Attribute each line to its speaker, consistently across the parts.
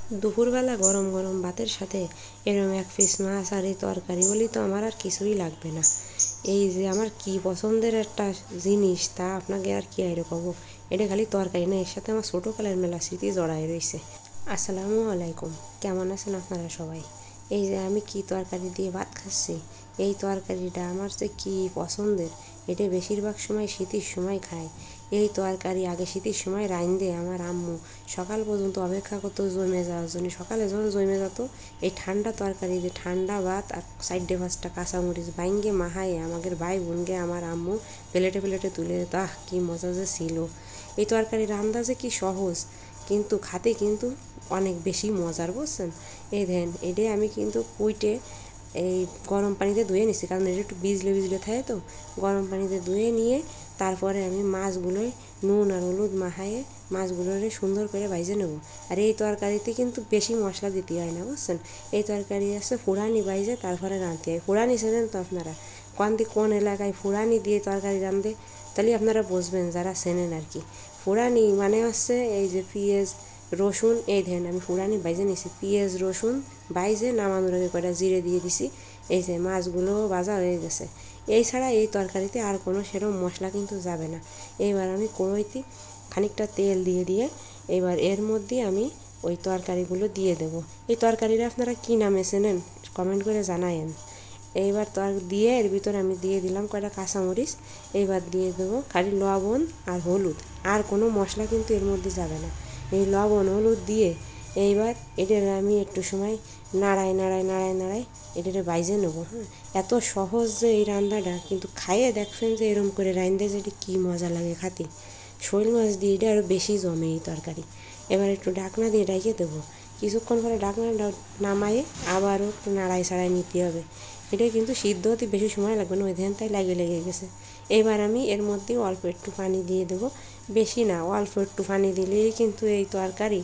Speaker 1: দুপুরবেলা গরম গরম ভাতের সাথে এরম এক পিস মাছ আর এই তরকারি হলে তো আমার আর কিছুই লাগবে না। এই যে আমার কি পছন্দের একটা জিনিস তা আপনাকে আর কি আইরে কব। এটা খালি তরকারি না, এর সাথে আমার ছোটোকালের মেলা স্মৃতি জড়াই রয়েছে। আসসালামু আলাইকুম, কেমন আছেন আপনারা সবাই? এই যে আমি কি তরকারি দিয়ে ভাত খাচ্ছি, এই তরকারিটা আমার যে কি পছন্দের। এটা বেশিরভাগ সময় শীতের সময় খায়। এই তরকারি আগে শীতের সময় রাইন্দে আমার আম্মু সকাল পর্যন্ত অপেক্ষা করতো জমে যাওয়ার জন্য। সকালে যখন জমে যেত এই ঠান্ডা তরকারি যে ঠান্ডা ভাত আর সাইডে পাঁচটা কাঁচামরিচ বাইঙ্গে মাহায় আমাদের ভাই বোনকে আমার আম্মু প্লেটে প্লেটে তুলে দিত। আহ কি মজা যে ছিল! এই তরকারির আন্দাজে কি সহজ, কিন্তু খাতে কিন্তু অনেক বেশি মজার, বুঝছেন? এই দেন এটাই আমি কিন্তু কুইটে এই গরম পানিতে ধুয়ে নিচ্ছি, কারণ এটা একটু ভিজলে ভিজলে থাকে তো। গরম পানিতে ধুয়ে নিয়ে তারপরে আমি মাছগুলোয় নুন আর হলুদ মাখায়ে মাছগুলোরে সুন্দর করে ভাইজে নেব। আর এই তরকারিতে কিন্তু বেশি মশলা দিতে হয় না, বুঝছেন? এই তরকারি আছে ফুরানি ভাইজে তারপরে রাঁধতে হয়। ফুরানি চেনেন তো আপনারা? কোন এলাকায় ফুরানি দিয়ে তরকারি রাঁধে, তাহলে আপনারা বুঝবেন যারা চেনেন আর কি। ফুরানি মানে হচ্ছে এই যে পেঁয়াজ রসুন, এই ধরেন আমি ফুরানি বাইজে নিছি, পেঁয়াজ রসুন বাইজে নামানোর আগে কয়টা জিরে দিয়ে দিছি। এই যে মাছগুলো ভাজা হয়ে গেছে। এই ছাড়া এই তরকারিতে আর কোনো সেরকম মশলা কিন্তু যাবে না। এইবার আমি কড়াইতে খানিকটা তেল দিয়ে এবার এর মধ্যে আমি ওই তরকারিগুলো দিয়ে দেব। এই তরকারিটা আপনারা কী নামে চেনেন কমেন্ট করে জানায়েন। এইবার দিয়ে এর ভিতরে আমি দিয়ে দিলাম কয়টা কাঁচামরিচ। এইবার দিয়ে দেবো খালি লবণ আর হলুদ, আর কোনো মশলা কিন্তু এর মধ্যে যাবে না। এই লবণ হলুদ দিয়ে এইবার এটার আমি একটু সময় নাড়াই এটারে বাইজে নেবো। হ্যাঁ, এত সহজ যে এই রান্নাটা, কিন্তু খাইয়ে দেখবেন যে এরম করে রান্ধে যেটা কী মজা লাগে খাতে। শোল মাছ দিয়ে এটা আরও বেশি জমে এই তরকারি। এবার একটু ঢাকনা দিয়ে ঢেকে দেবো। কিছুক্ষণ পরে ঢাকনাটা নামায়ে আবারও একটু নাড়াই ছাড়াই নিতে হবে। এটা কিন্তু সিদ্ধ হতে বেশি সময় লাগবে না, ওই ধ্যান তাই লেগে গেছে। এবার আমি এর মধ্যে অল্প একটু পানি দিয়ে দেবো, বেশি না, অল্প একটু পানি দিলেই কিন্তু এই তরকারি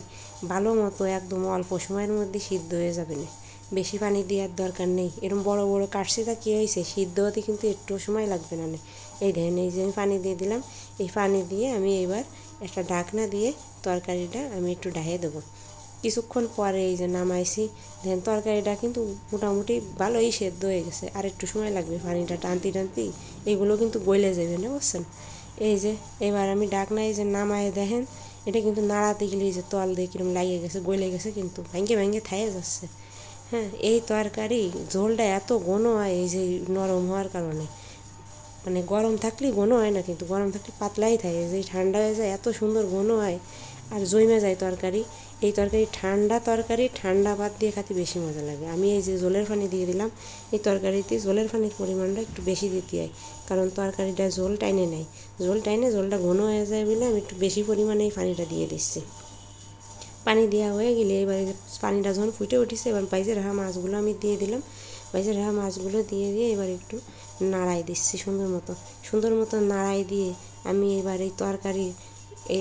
Speaker 1: ভালো মতো একদম অল্প সময়ের মধ্যে সিদ্ধ হয়ে যাবে না। বেশি পানি দেওয়ার দরকার নেই। এরকম বড় বড় কাঠসিটা কী হয়েছে, সিদ্ধ হতে কিন্তু একটু সময় লাগবে না। এই দেখেন, এই যে আমি পানি দিয়ে দিলাম। এই পানি দিয়ে আমি এবার একটা ঢাকনা দিয়ে তরকারিটা আমি একটু ঢাকিয়ে দেবো। কিছুক্ষণ পরে এই যে নামাইছি, দেখেন তরকারিটা কিন্তু মোটামুটি ভালোই সেদ্ধ হয়ে গেছে। আর একটু সময় লাগবে, পানিটা টানতে এগুলো কিন্তু গলে যাবে না, বুঝছেন? এই যে এবার আমি ঢাকনায় যে নামায় দেখেন, এটা কিন্তু নাড়াতে গেলে এই যে তল দিয়ে কিরম লাগিয়ে গেছে, গলে গেছে, কিন্তু ভেঙে থাইয়ে যাচ্ছে। হ্যাঁ, এই তরকারি ঝোলটা এত ঘন হয় এই যে নরম হওয়ার কারণে। মানে গরম থাকলেই ঘন হয় না, কিন্তু গরম থাকলে পাতলাই থাকে, যে ঠান্ডা হয়ে যায় এত সুন্দর ঘন হয় আর জমে যায় তরকারি। এই তরকারি ঠান্ডা ভাত দিয়ে খেতে বেশি মজা লাগে। আমি এই যে জলের পানি দিয়ে দিলাম, এই তরকারিতে জলের পানির পরিমাণটা একটু বেশি দিতে হয়, কারণ তরকারিটা জলটা জলটা ঘন হয়ে যায় বলে আমি একটু বেশি পরিমাণে এই পানিটা দিয়ে দিচ্ছি। পানি দেওয়া হয়ে গেলে এবারে পানিটা যখন ফুটে উঠেছে, এবার বাইজে রাখা মাছগুলো আমি দিয়ে দিলাম। বাইজে রাখা মাছগুলো দিয়ে এবার একটু নাড়াই দিচ্ছি সুন্দর মতো নাড়াই দিয়ে আমি এবার এই তরকারি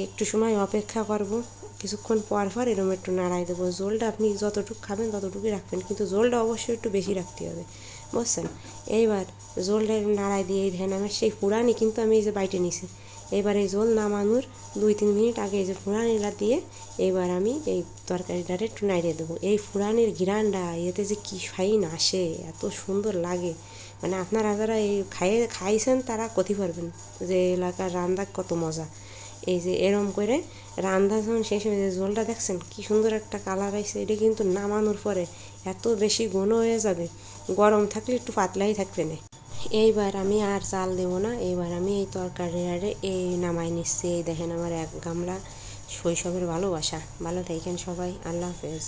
Speaker 1: একটু সময় অপেক্ষা করব। কিছুক্ষণ পর এরকম একটু নাড়াই দেবো। জলটা আপনি যতটুকু খাবেন ততটুকুই রাখবেন, কিন্তু জলটা অবশ্যই একটু বেশি রাখতে হবে, বুঝছেন? এইবার জলটা নাড়াই দিয়ে ধ্যান আমার সেই ফুরানি কিন্তু আমি এই যে বাইটে নিছি। এবার এই জল নামানোর 2-3 মিনিট আগে এই যে ফুরানিটা দিয়ে এবার আমি এই তরকারিটারে একটু নাড়িয়ে দেবো। এই ফুরানির ঘিরানটা এতে যে কী ফাইন আসে, এত সুন্দর লাগে, মানে আপনারা যারা এই খাইছেন তারা কতি পারবেন যে এলাকার রান্না কত মজা। এই যে এরম করে রান্না যখন শেষ হয়ে যায়, জলটা দেখছেন কি সুন্দর একটা কালার আসছে। এটা কিন্তু নামানোর পরে এত বেশি ঘন হয়ে যাবে, গরম থাকলে একটু পাতলাই থাকবে না। এইবার আমি আর চাল দেবো না, এইবার আমি এই তরকারিটারে এই নামাই নিচ্ছি। এই দেখেন আমার এক গামলা শৈশবের ভালোবাসা। ভালো থাকেন সবাই, আল্লাহ হাফেজ।